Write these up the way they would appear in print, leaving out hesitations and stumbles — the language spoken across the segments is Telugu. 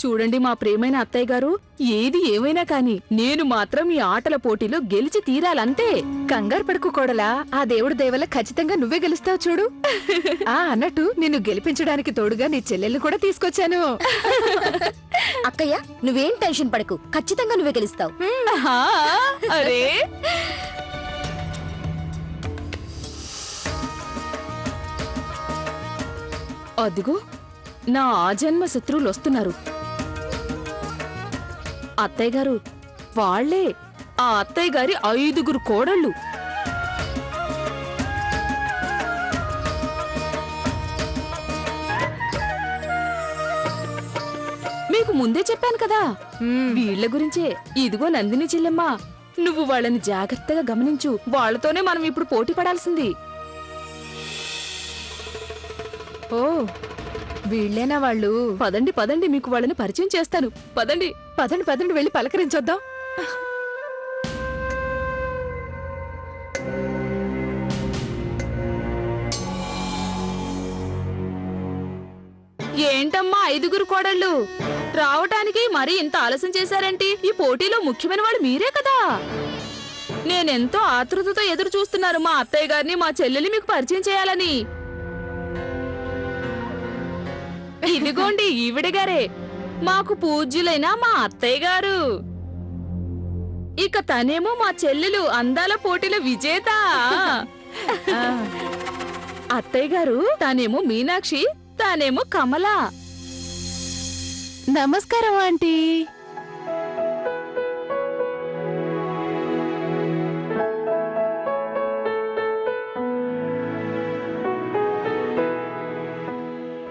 చూడండి మా ప్రియమైన అత్తయ్య గారు, ఏది ఏమైనా కాని నేను మాత్రం ఈ ఆటల పోటీలో గెలిచి తీరాలంతే. కంగారు పడుకు కోడలా, ఆ దేవుడి దయవల్ల ఖచ్చితంగా నువ్వే గెలుస్తావు చూడు. అన్నట్టు నిన్ను గెలిపించడానికి తోడుగా నీ చెల్లెల్ని కూడా తీసుకొచ్చాను. అక్కయ్య, నువ్వేం టెన్షన్ పడకు, ఖచ్చితంగా నువ్వే గెలుస్తావు. అరే అదిగో నా ఆజన్మ శత్రువులు వస్తున్నారు. అత్తయ్య గారు, వాళ్లే ఆ అత్తయ్య గారి 5 కోడళ్ళు. మీకు ముందే చెప్పాను కదా వీళ్ల గురించే. ఇదిగో నందిని చెల్లెమ్మ, నువ్వు వాళ్ళని జాగ్రత్తగా గమనించు. వాళ్లతోనే మనం ఇప్పుడు పోటీ పడాల్సింది. ఓ, వీళ్ళేనా వాళ్ళు? పదండి పదండి, మీకు వాళ్ళని పరిచయం చేస్తాను. పదండి పదండి పదండి, వెళ్ళి పలకరించొద్దాం. ఏంటమ్మా 5 కోడళ్ళు రావటానికి మరీ ఇంత ఆలస్యం చేశారేంటి? ఈ పోటీలో ముఖ్యమైన వాళ్ళు మీరే కదా. నేనెంతో ఆతృతతో ఎదురు చూస్తున్నారు మా అత్తయ్య గారిని, మా చెల్లెల్ని మీకు పరిచయం చేయాలని. ఇదిగోండి ఈవిడ గారే, మాకు పూజ్యులైన మా అత్తయ్య గారు. ఇక తనేమో మా చెల్లెలు, అందాల పోటీల విజేత. అత్తయ్య గారు, తనేమో మీనాక్షి, తానేమో కమల. నమస్కారం ఆంటీ.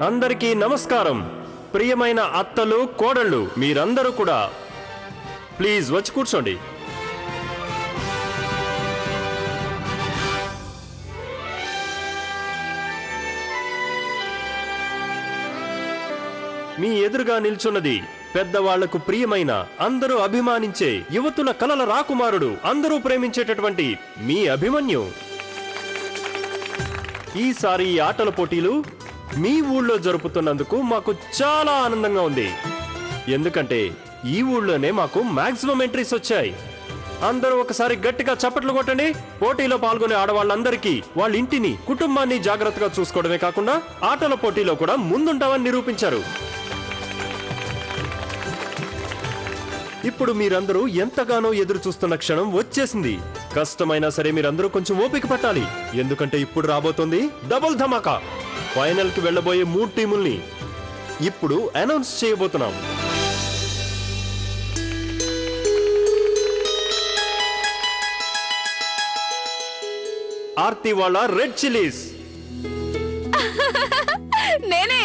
అందరికీ నమస్కారం. ప్రియమైన అత్తలు, కోడళ్ళు, మీరందరూ కూడా ప్లీజ్ వచ్చి కూర్చోండి. మీ ఎదురుగా నిల్చున్నది పెద్దవాళ్లకు ప్రియమైన, అందరూ అభిమానించే యువతుల కలల రాకుమారుడు, అందరూ ప్రేమించేటటువంటి మీ అభిమన్యు. ఈసారి ఈ ఆటల పోటీలు మీ ఊళ్ళో జరుపుతున్నందుకు మాకు చాలా ఆనందంగా ఉంది. ఎందుకంటే ఈ ఊళ్ళోనే మాకు మాక్సిమం ఎంట్రీస్ వచ్చాయి. అందరూ ఒకసారి గట్టిగా చప్పట్లు కొట్టండి. పోటీలో పాల్గొనే ఆడవాళ్ళందరికీ వాళ్ళ ఇంటిని, కుటుంబాన్ని జాగ్రత్తగా చూసుకోవడమే కాకుండా ఆటల పోటీలో కూడా ముందుంటామని నిరూపించారు. ఇప్పుడు మీరందరూ ఎంతగానో ఎదురు చూస్తున్న క్షణం వచ్చేసింది. కష్టమైనా సరే మీరందరూ కొంచెం ఓపిక పట్టాలి. ఎందుకంటే ఇప్పుడు రాబోతోంది డబుల్ ధమాకా. ఫైనల్ కి వెళ్లబోయే 3 టీముల్ని ఇప్పుడు అనౌన్స్ చేయబోతున్నాం. ఆర్తి వాళ్ళ రెడ్ చిల్లీస్. నేనే.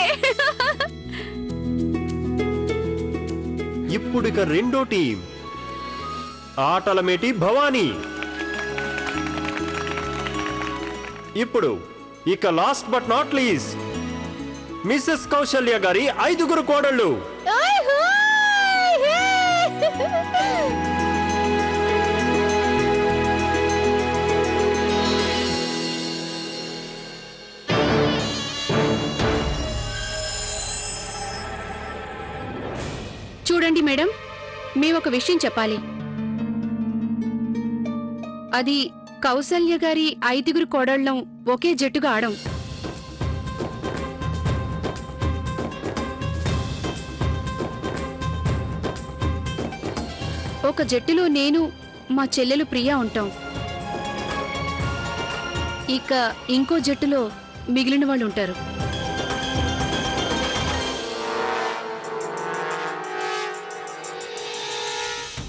ఇప్పుడిక రెండో టీం ఆటల మేటి భవానీ. ఇప్పుడు ఇక last but not least Mrs Kausalya గారి 5 కోడళ్ళు. చూడండి మేడం, మేమొక విషయం చెప్పాలి. అది కౌసల్య గారి 5 కోడళ్ళం ఒకే జట్టుగా ఆడం. ఒక జట్టులో నేను, మా చెల్లెలు ప్రియా ఉంటాం. ఇక ఇంకో జట్టులో మిగిలిన వాళ్ళు ఉంటారు.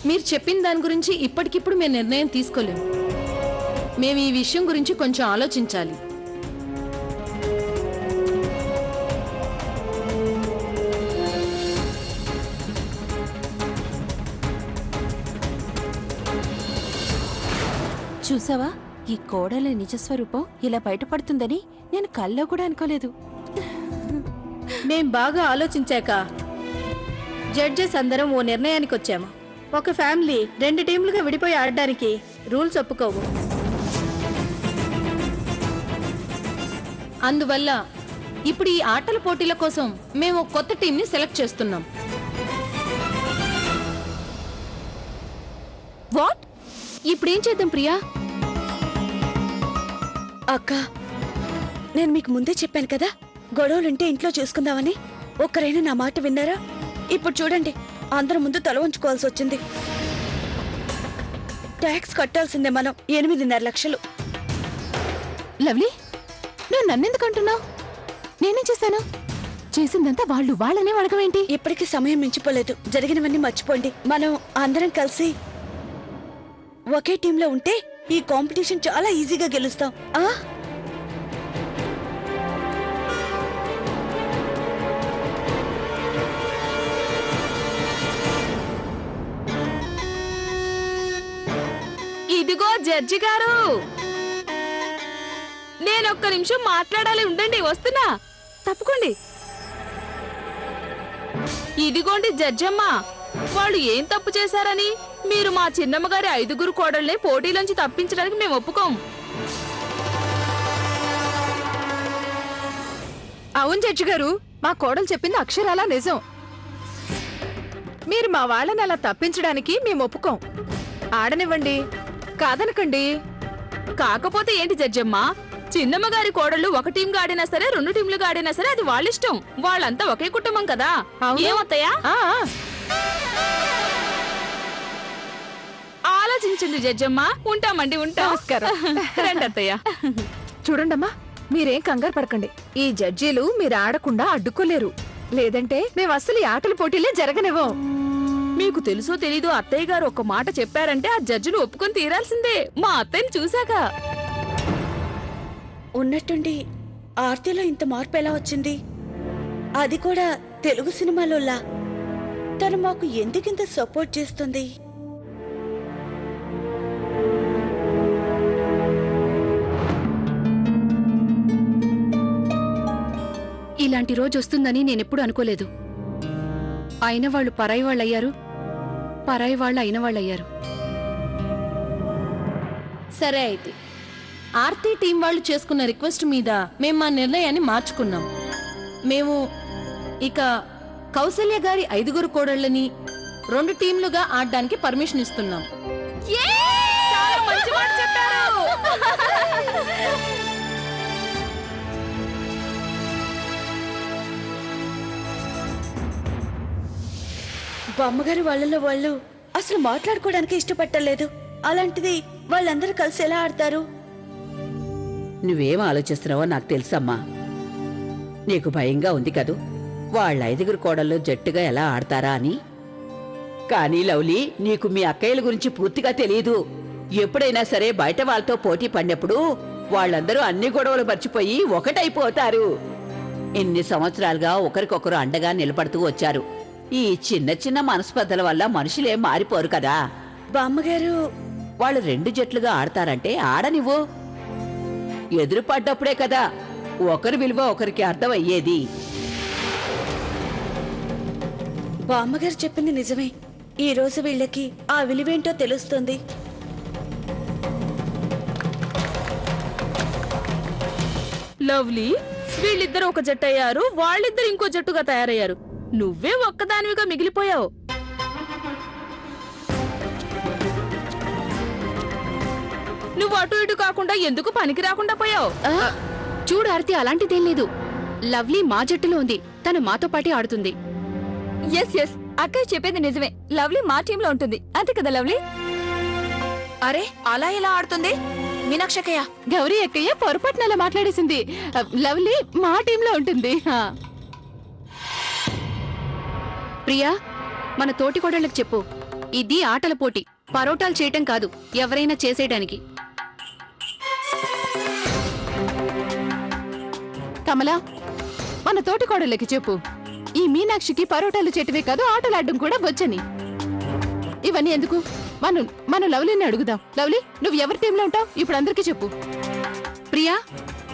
మీరు చెప్పిన దాని గురించి ఇప్పటికిప్పుడు మేము నిర్ణయం తీసుకోలేము. మేము ఈ విషయం గురించి కొంచెం ఆలోచించాలి. చూసావా, ఈ కోడల నిజస్వరూపం ఇలా బయటపడుతుందని నేను కల్లో కూడా అనుకోలేదు. మేం బాగా ఆలోచించాక జడ్జెస్ అందరం ఓ నిర్ణయానికి వచ్చాము. ఒక ఫ్యామిలీ 2 టీంలుగా విడిపోయి ఆడడానికి రూల్స్ ఒప్పుకోవు. అందువల్ల ఇప్పుడు ఈ ఆటల పోటీల కోసం మేము కొత్త టీంని సెలెక్ట్ చేస్తున్నాం. ఇప్పుడేం చేద్దాం ప్రియా? అక్క, నేను మీకు ముందే చెప్పాను కదా గొడవలుంటే ఇంట్లో చూసుకుందామని. ఒక్కరైనా నా మాట విన్నారా? ఇప్పుడు చూడండి, అందరి ముందు తల ఉంచుకోవాల్సి వచ్చింది. ట్యాక్స్ కట్టాల్సిందే మనం 8.5 లక్షలు. లవ్లీ, నువ్వు నన్నెందుకు అంటున్నావు? నేనేం చేశాను? చేసిందంతా వాళ్ళనే అడగవేంటి? ఇప్పటికీ సమయం మించిపోలేదు. జరిగినవన్నీ మర్చిపోండి. మనం అందరం కలిసి ఒకే టీంలో ఉంటే ఈ కాంపిటీషన్ చాలా ఈజీగా గెలుస్తాం. ఇదిగో జడ్జి గారు, నేనొక్క నిమిషం మాట్లాడాలి, ఉండండి, వస్తున్నా. తప్పుకోండి. ఇదిగోండి జడ్జమ్మ, వాళ్ళు ఏం తప్పు చేశారని మీరు మా చిన్నమ్మ గారి 5 కోడల్ని పోటీలోంచి తప్పించడానికి మేము ఒప్పుకోం. అవును జడ్జి గారు, మా కోడలు చెప్పింది అక్షరాలా నిజం. మీరు మా వాళ్ళని అలా తప్పించడానికి మేము ఒప్పుకోం. ఆడనివ్వండి, కాదనకండి. కాకపోతే ఏంటి జడ్జమ్మ, చిన్నమ్మ గారి కోడళ్ళు ఒక టీంగా ఆడినా సరే 2 టీంలుగా ఆడినా సరే అది వాళ్ళిష్టం. వాళ్ళంతా ఒకే కుటుంబం కదా. ఏమవుతాయా? ఆలోచించండి జడ్జమ్మ. ఉంటామండి, ఉంటాం. రండి అత్తయ్య. చూడండమ్మా, మీరేం కంగారు పడకండి. ఈ జడ్జీలు మీరు ఆడకుండా అడ్డుకోలేరు. లేదంటే మేము అసలు ఈ ఆటల పోటీలే జరగనివ్వం. మీకు తెలుసో తెలీదో అత్తయ్య గారు ఒక మాట చెప్పారంటే ఆ జడ్జిని ఒప్పుకొని తీరాల్సిందే, మా అత్తయ్యని చూశాక. ఉన్నట్టుండి ఆర్తిలో ఇంత మార్పు ఎలా వచ్చింది? అది కూడా తెలుగు సినిమాలోలా. తను మాకు ఎందుకింత సపోర్ట్ చేస్తుంది? ఇలాంటి రోజు వస్తుందని నేనెప్పుడు అనుకోలేదు. అయిన వాళ్ళు పరాయి వాళ్ళయ్యారు, పరాయి వాళ్ళు అయిన వాళ్ళయ్యారు. సరే అయితే, ఆర్తి టీం వాళ్ళు చేసుకున్న రిక్వెస్ట్ మీద మేము మా నిర్ణయాన్ని మార్చుకున్నాం. మేము ఇక కౌసల్య గారి 5 కోడళ్ళని 2 టీంలుగా ఆడడానికి పర్మిషన్ ఇస్తున్నాం. చాలా మంచి మాట చెప్పారు. బామ్మగారు వాళ్ళలో వాళ్ళు అసలు మాట్లాడుకోవడానికి ఇష్టపట్టలేదు. అలాంటిది వాళ్ళందరూ కలిసి ఎలా ఆడతారు? నువ్వేం ఆలోచిస్తున్నావో నాకు తెలుసమ్మా. నీకు భయంగా ఉంది కదూ వాళ్ళ 5 కోడళ్ళు జట్టుగా ఎలా ఆడతారా అని. కానీ లవ్లీ, నీకు మీ అక్కయ్యల గురించి పూర్తిగా తెలియదు. ఎప్పుడైనా సరే బయట వాళ్ళతో పోటీ పడినప్పుడు వాళ్ళందరూ అన్ని గొడవలు మర్చిపోయి ఒకటైపోతారు. ఇన్ని సంవత్సరాలుగా ఒకరికొకరు అండగా నిలబడుతూ వచ్చారు. ఈ చిన్న చిన్న మనస్పర్ధల వల్ల మనుషులేం మారిపోరు కదా. బామ్మగారు వాళ్ళు 2 జట్లుగా ఆడతారంటే ఆడనివ్వు. ఎదురుపడ్డప్పుడే కదా ఒకరి విలువ ఒకరికి అర్థమయ్యేది. బామ్మగారు చెప్పింది నిజమే. ఈ రోజు వీళ్ళకి ఆ విలువేంటో తెలుస్తుంది. లవ్లీ, వీళ్ళిద్దరు ఒక జట్టు అయ్యారు, వాళ్ళిద్దరు ఇంకో జట్టుగా తయారయ్యారు. నువ్వే ఒక్కదానివిగా మిగిలిపోయావు. నువ్వు అటు ఇటు కాకుండా ఎందుకు పనికి రాకుండా పోయావు? చూడు ఆర్తి, అలాంటిదేం లేదు. లవ్లీ మా జట్టులో ఉంది, తను మాతో పాటే ఆడుతుంది. ఎస్ ఎస్, అక్కయ్య చెప్పేది నిజమే. లవ్లీ మా టీంలో ఉంటుంది, అంతే కదా లవ్లీ? అరే, అలా ఎలా ఆడుతుంది మీనాక్షకయ్య? గౌరీ అక్కయ్య పొరపాటున అలా మాట్లాడేసింది. లవ్లీ మా టీంలో ఉంటుంది. ప్రియా, మన తోటి కోడళ్ళకి చెప్పు, ఇది ఆటల పోటీ, పరోటాలు చేయటం కాదు, ఎవరైనా చేసేయడానికి. కమలా, మన తోటి కోడళ్ళకి చెప్పు, ఈ మీనాక్షికి పరోటాలు చేయటమే కాదు ఆటలాడడం కూడా వచ్చని. ఇవన్నీ ఎందుకు? మనం లవ్లీని అడుగుదాం. లవ్లీ, నువ్వు ఎవరి టీంలో ఉంటావు ఇప్పుడు అందరికీ చెప్పు. ప్రియా,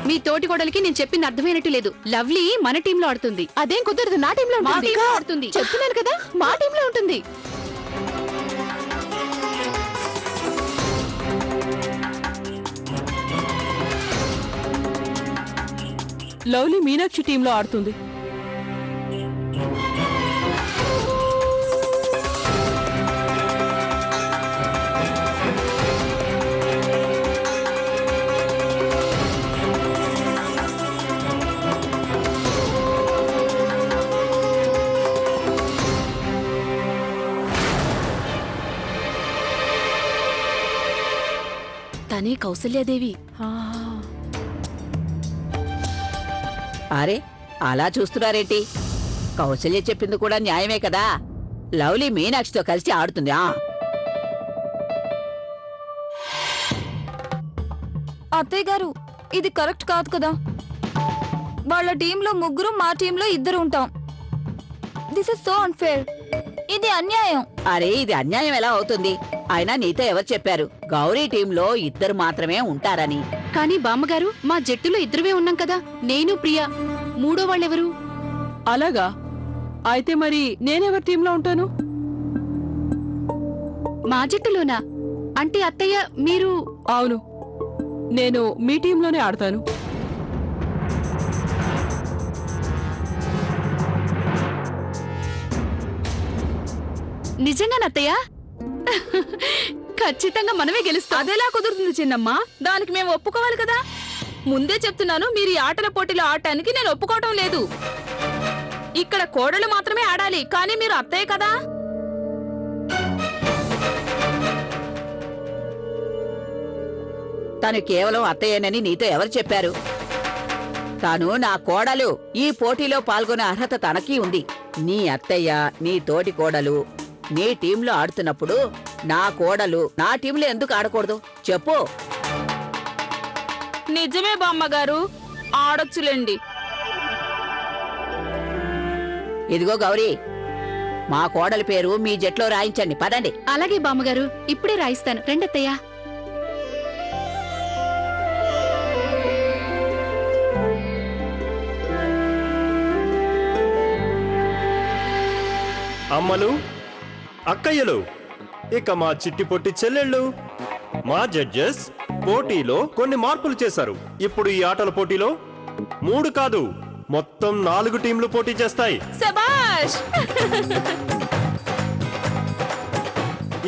మీ తోటి కోడలికి నేను చెప్పింది అర్థమైనట్టు లేదు. లవ్లీ మన టీంలో ఆడుతుంది. అదేం కుదరదు, నా టీంలో మా ఉంటుంది. టీంలో ఆడుతుంది. చెప్తున్నాను కదా, మా టీంలో ఉంటుంది. లవ్లీ మీనాక్షి టీంలో ఆడుతుంది. కానీ కౌసల్యాదేవి అరే అలా చూస్తున్నారేంటి? కౌసల్య చెప్పింది కూడా న్యాయమే కదా. లవ్లీ మీనాక్షితో కలిసి ఆడుతుంది. అత్తయ్య గారు ఇది కరెక్ట్ కాదు కదా. వాళ్ళ టీంలో ముగ్గురు, మా టీంలో ఇద్దరు ఉంటాం. This is so unfair. ఇది అన్యాయం. అరే ఇది అన్యాయం ఎలా అవుతుంది? అయినా నీతో ఎవరు చెప్పారు గౌరీ టీంలో ఇద్దరు మాత్రమే ఉంటారని? కానీ బామ్మగారు, మా జట్టులో ఇద్దరమే ఉన్నాం కదా, నేను ప్రియా. మూడో వాళ్ళెవరు? అలాగా? అయితే మరి నేనెవరి టీంలో ఉంటాను? మా జట్టులోనా? అంటే అత్తయ్య మీరు... అవును, నేను మీ టీంలోనే ఆడతాను. నిజంగానత్తయ్య? ఖచ్చితంగా మనమే గెలుస్తాం. అదెలా కుదురుతుంది చిన్నమ్మ? దానికి మేము ఒప్పుకోవాలి కదా. ముందే చెప్తున్నాను, మీరు ఈ ఆటల పోటీలో ఆడటానికి నేను ఒప్పుకోవటం లేదు. ఇక్కడ కోడలు మాత్రమే ఆడాలి, కానీ మీరు అత్తయ్య కదా. తను కేవలం అత్తయ్యనని నీతో ఎవరు చెప్పారు? తాను నా కోడలు. ఈ పోటీలో పాల్గొనే అర్హత తనకి ఉంది. నీ అత్తయ్య, నీ తోటి కోడలు నీ టీంలో ఆడుతున్నప్పుడు నా కోడలు నా టీంలో ఎందుకు ఆడకూడదు చెప్పు? నిజమే బామ్మగారు, ఆడొచ్చులేండి. ఇదిగో గౌరీ, మా కోడలి పేరు మీ జట్లో రాయించండి. పదండి. అలాగే బామ్మగారు, ఇప్పుడే రాయిస్తాను. రెండత్తయ్య. అమ్మలు, అక్కయ్యలు, ఇక మా చిట్టి పొట్టి చెల్లెళ్ళు, మా జడ్జెస్ పోటీలో కొన్ని మార్పులు చేశారు. ఇప్పుడు ఈ ఆటల పోటీలో 3 కాదు, మొత్తం 4 టీంలు పోటీ చేస్తాయి. శభాష్!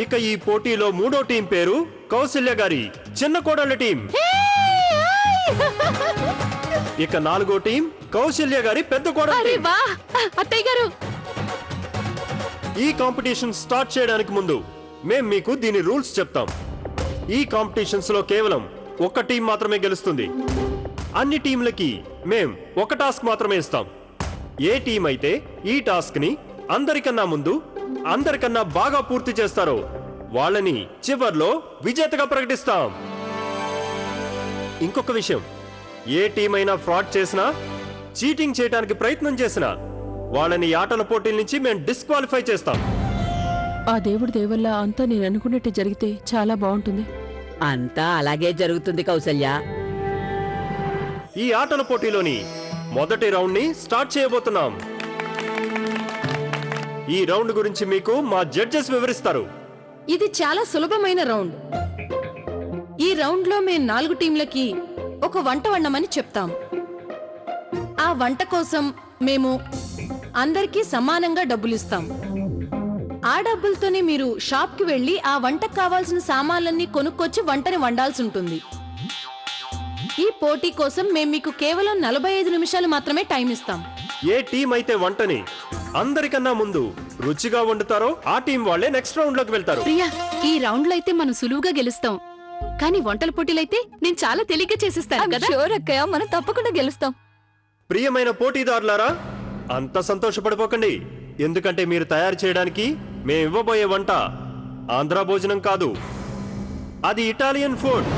ఇక ఈ పోటీలో 3వ టీం పేరు కౌసల్య గారి చిన్న కోడళ్ళ టీం. ఇక 4వ టీం కౌసల్య గారి పెద్ద కోడళ్ళ అరే టీం. వా! అత్తయ్య గారు, ఈ కాంపిటీషన్ స్టార్ట్ చేయడానికి ముందు మేం మీకు దీని రూల్స్ చెప్తాం. ఈ కాంపిటీషన్స్ లో కేవలం ఒక టీం మాత్రమే గెలుస్తుంది. అన్ని టీంలకి మేం ఒక టాస్క్ మాత్రమే ఇస్తాం. ఏ టీం అయితే ఈ టాస్క్ ని అందరికన్నా ముందు, అందరికన్నా బాగా పూర్తి చేస్తారో వాళ్ళని చివర్లో విజేతగా ప్రకటిస్తాం. ఇంకొక విషయం, ఏ టీం అయినా ఫ్రాడ్ చేసినా, చీటింగ్ చేయడానికి ప్రయత్నం చేసినా వాళ్ళని ఆటల పోటీల నుంచి మేము డిస్క్వాలిఫై చేస్తాం. ఆ దేవుడి దేవల్ల అంతా నేను అనుకున్నట్టు జరిగితే చాలా బాగుంటుంది. అంతా అలాగే జరుగుతుంది కౌసల్య. ఈ ఆటల పోటీలోని మొదటి రౌండ్ ని స్టార్ట్ చేయబోతున్నాం. ఈ రౌండ్ గురించి మీకు మా జడ్జెస్ వివరిస్తారు. ఇది చాలా సులభమైన రౌండ్. ఈ రౌండ్ లో మేము 4 టీంలకి ఒక వంట వండమని చెప్తాం. ఆ వంట కోసం మేము అందరికీ సమానంగా డబ్బులిస్తాం. ఆ డబ్బులతోనే మీరు షాప్ కి వెళ్లి ఆ వంటకు కావాల్సిన సామాన్లన్నీ కొనుక్కొచ్చి వంటని వండాల్సి ఉంటుంది. ఈ పోటీ కోసం మేము మీకు కేవలం 45 నిమిషాలు మాత్రమే టైం ఇస్తాం. ఏ టీం అయితే వంటని అందరికన్నా ముందు రుచిగా వండుతారో ఆ టీం వాళ్ళే నెక్స్ట్ రౌండ్ లోకి వెళ్తారు. ప్రియా, ఈ రౌండ్ లో అయితే మనం సులువుగా గెలుస్తాం. కానీ వంటల పోటీలైతే నేను చాలా తేలిగ్గా చేసిస్తాను కదా. షూర్ అక్కయ్య, మనం తప్పకుండా గెలుస్తాం. ప్రియమైన పోటీదారులారా, అంత సంతోషపడిపోకండి. ఎందుకంటే మీరు తయారు చేయడానికి మేము ఇవ్వబోయే వంట ఆంధ్ర భోజనం కాదు, అది ఇటాలియన్ ఫుడ్.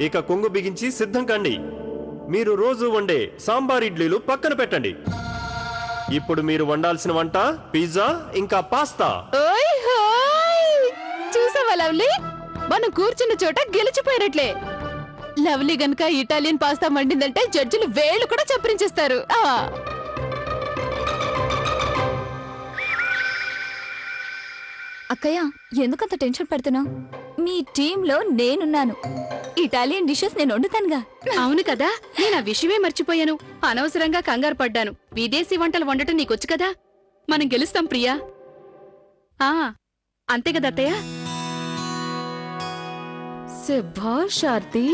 ఇక కొంగు బిగించి సిద్ధం కండి. మీరు రోజు వండే సాంబార్ ఇడ్లీలు పక్కన పెట్టండి. ఇప్పుడు మీరు వండాల్సిన వంట పిజ్జా ఇంకా పాస్తా. ఓయ్ హోయ్! చూసావా లవ్లీ, మనం కూర్చున్న చోట గెలిచిపోయినట్లే. లవ్లీ గనక ఇటాలియన్ పాస్తా వండిందంటే జడ్జిలు వేళ్ళు కూడా చప్పరించేస్తారు. అక్కయ్య, ఎందుకంత టెన్షన్ పెడుతున్నావు? మీ టీంలో నేనున్నాను. ఇటాలియన్ డిషెస్ నేను వండుతానుగా. అవును కదా, నేను ఆ విషయమే మర్చిపోయాను. అనవసరంగా కంగారు పడ్డాను. విదేశీ వంటలు వండటం నీకొచ్చు కదా. మనం గెలుస్తాం ప్రియా. అంతే కదా అత్తయ్య? శభాష్ ఆర్తి,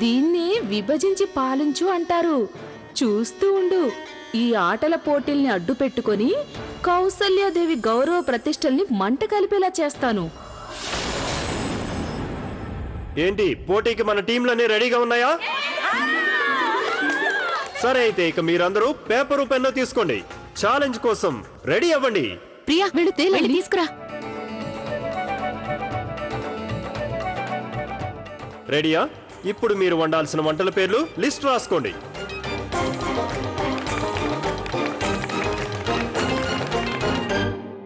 దీన్నే విభజించి పాలించు అంటారు. చూస్తూ ఉండు. ఈ ఆటల పోటీల్ని అడ్డు పెట్టుకొని కౌసల్యాదేవి గౌరవ ప్రతిష్టల్ని మంట కలిపేలా చేస్తాను. ఏంటి పోటీకి మన టీంలన్నీ రెడీగా ఉన్నాయా? సరే అయితే ఇక మీరందరూ పేపరు పెన్ను తీసుకోండి. ఛాలెంజ్ కోసం రెడీ అవ్వండి. ప్రియా వీళ్ళు తేలి తీసుకురా. రెడీయా? ఇప్పుడు మీరు వండాల్సిన వంటల పేర్లు లిస్ట్ రాసుకోండి.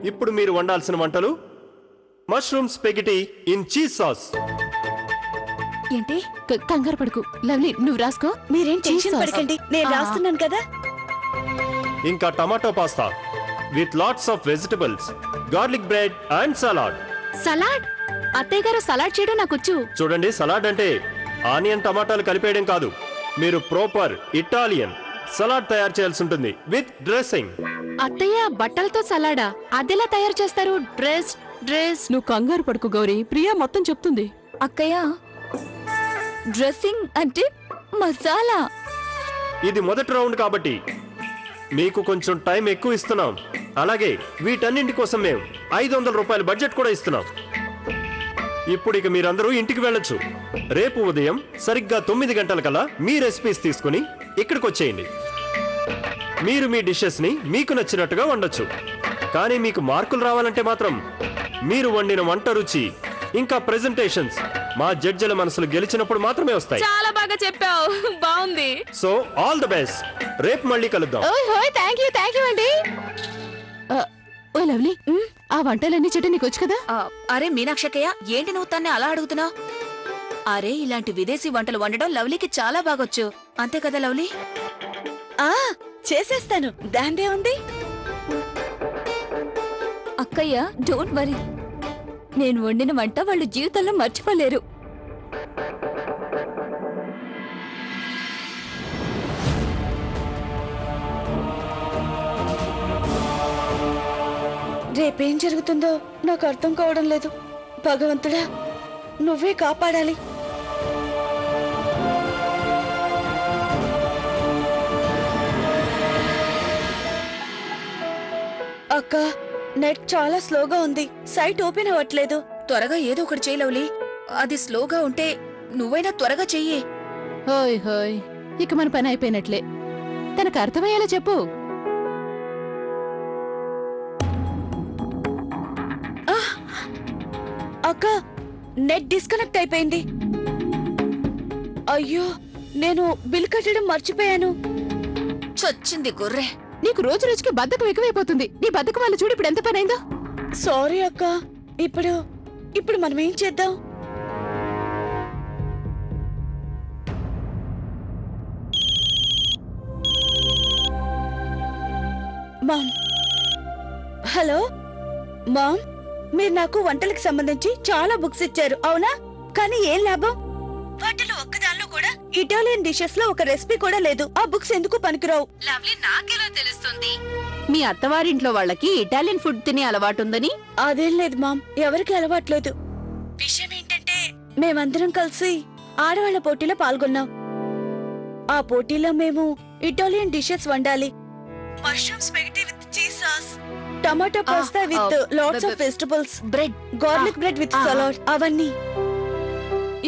ఇప్పుడు మీరు వండాల్సిన వంటలు: mushroom spaghetti in cheese sauce. ఏంటి? కంగారు పడుకు లవ్లీ, నువ్వు రాసుకో. మీరేం టెన్షన్ పడకండి, నేను రాస్తున్నాను కదా. ఇంకా tomato pasta with lots of vegetables, garlic bread and salad. Salad? అత్తయ్య గారు సలాడ్ చేయడం నాకొచ్చు. చూడండి, సలాడ్ అంటే ఆనియన్ టమాటాలు కలిపేయడం కాదు. మీరు ప్రాపర్ ఇటాలియన్ సలాడ్ తయారు చేయాల్సి ఉంటుంది విత్ డ్రెస్సింగ్. అత్తయ్య బట్టలతో సలాడా? అదెలా తయారు చేస్తారు? డ్రెస్. నువ్వు కంగారు పడుకు గౌరీ, ప్రియా మొత్తం చెప్తుంది. అక్కయ్య, డ్రెస్సింగ్ అంటే మసాలా. ఇది మొదటి రౌండ్ కాబట్టి మీకు కొంచెం టైం ఎక్కువ ఇస్తున్నాం. అలాగే వీటన్నింటి కోసం మేము 500 రూపాయల బడ్జెట్ కూడా ఇస్తున్నాం. ఇప్పుడు ఇక మీరందరూ ఇంటికి వెళ్ళొచ్చు. రేపు ఉదయం సరిగ్గా 9 గంటలకల్లా మీ రెసిపీస్ తీసుకుని ఇక్కడికి వచ్చేయండి. మీరు మీ డిషెస్ ని మీకు నచ్చినట్టుగా వండొచ్చు. కానీ మీకు మార్కులు రావాలంటే మాత్రం మీరు వండిన వంట రుచి ఇంకా ప్రెజెంటేషన్స్ మా జడ్జిల మనసులు గెలిచినప్పుడు మాత్రమే వస్తాయి. చాలా బాగా చెప్పావు, బాగుంది. So all the best. రేపు మళ్ళీ కలుద్దాం. థ్యాంక్ యూ అండి. ఓ లవ్లీ, ఆ వంటలన్నీ చెట్టు నీకు వచ్చు కదా? అరే మీనాక్షకయ్య, ఏంటి నువ్వు తన్ని అలా అడుగుతున్నావు? అరే ఇలాంటి విదేశీ వంటలు వండడం లవ్లీకి చాలా బాగొచ్చు, అంతే కదా లవ్లీ? చేసేస్తాను, దాందే ఉంది. అక్కయ్య, డోంట్ వరీ. నేను వండిన వంట వాళ్ళు జీవితంలో మర్చిపోలేరు. రేపేం జరుగుతుందో నాకు అర్థం కావడం లేదు. భగవంతుడా, నువ్వే కాపాడాలి. అక్క, నెట్ చాలా స్లోగా ఉంది, సైట్ ఓపెన్ అవ్వట్లేదు. త్వరగా ఏదో ఒకటి చేయి లవ్లీ. అది స్లోగా ఉంటే నువ్వైనా త్వరగా చెయ్యి. హోయ్ ఇక మన పని అయిపోయినట్లే. తనకు అర్థమయ్యేలా చెప్పు. అక్క, నెట్ డిస్కనెక్ట్ అయిపోయింది. అయ్యో, నేను బిల్ కట్టడం మర్చిపోయాను. చచ్చింది గొర్రె. నీకు రోజు రోజుకి బద్ధకం ఎక్కువైపోతుంది. నీ బద్ధకం వాళ్ళు చూడు ఇప్పుడు ఎంత పని అయిందో. సారీ అక్క. ఇప్పుడు మనం ఏం చేద్దాం? మామ్, హలో మామ్, మీరు నాకు వంటలకు సంబంధించి చాలా బుక్స్ ఇచ్చారు, అవునా? కానీ ఏం లాభం? వాటిలో ఒక్కదానిలో కూడా ఇటాలియన్ డిషెస్ లో ఒక రెసిపీ కూడా లేదు. ఆ బుక్స్ ఎందుకు పనికిరావు? లవ్లీ, నాకెలా తెలుస్తుంది? మీ అత్తవారింట్లో వాళ్ళకి ఇటాలియన్ ఫుడ్ తినే అలవాటుందని? అదేం లేదు మామ్, ఎవరికి అలవాట్లేదు. విషయం ఏంటంటే మేమందరం కలిసి ఆడవాళ్ల పోటీలో పాల్గొన్నాం. ఆ పోటీలో మేము ఇటాలియన్ డిషెస్ వండాలి. Mushroom spaghetti with cheese sauce, tomato pasta with lots of vegetables, bread, garlic bread with salad, అవన్నీ.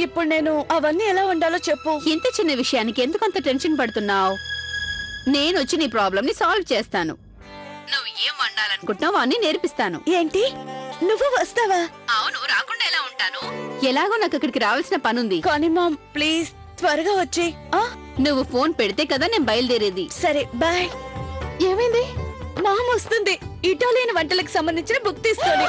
ఇప్పుడు నేను అవన్నీ ఎలా వండాలో చెప్పు. ఇంత చిన్న విషయానికి ఎందుకంత టెన్షన్ పడుతున్నావు? నేను వచ్చి నీ ప్రాబ్లం ని సాల్వ్ చేస్తాను. నువ్వు ఏం వండాలనుకుంటున్నావు అన్ని నేర్పిస్తాను. ఏంటి, నువ్వు వస్తావా? అవును, రాకుండా ఎలా ఉంటాను? ఎలాగో నాకు అక్కడికి రావాల్సిన పనుంది. కానీ మామ్, ప్లీజ్ త్వరగా వచ్చి. నువ్వు ఫోన్ పెడితే కదా నేను బయలుదేరేది. సరే, బాయ్. ఏమైంది? మామ్ వస్తుంది, ఇటాలియన్ వంటలకు సంబంధించిన బుక్ తీసుకొని.